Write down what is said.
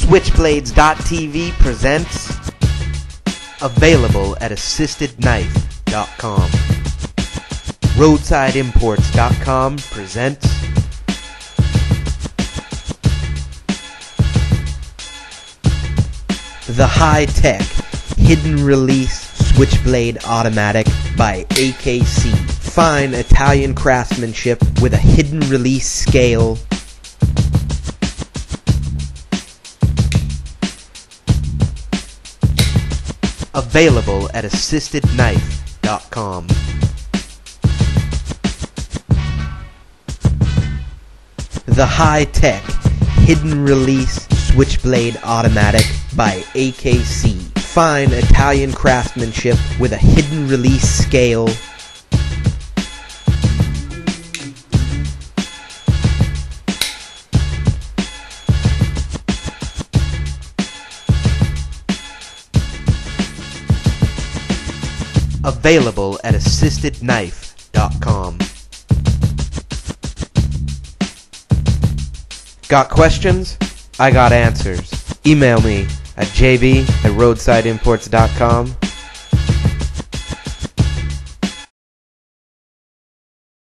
Switchblades.tv presents available at assistedknife.com. RoadsideImports.com presents the high-tech hidden release Switchblade automatic by AKC. Fine Italian craftsmanship with a hidden release scale. Available at assistedknife.com. The high-tech hidden release Switchblade automatic by AKC. Fine Italian craftsmanship with a hidden release scale. Available at assistedknife.com. Got questions? I got answers. Email me at jb@roadsideimports.com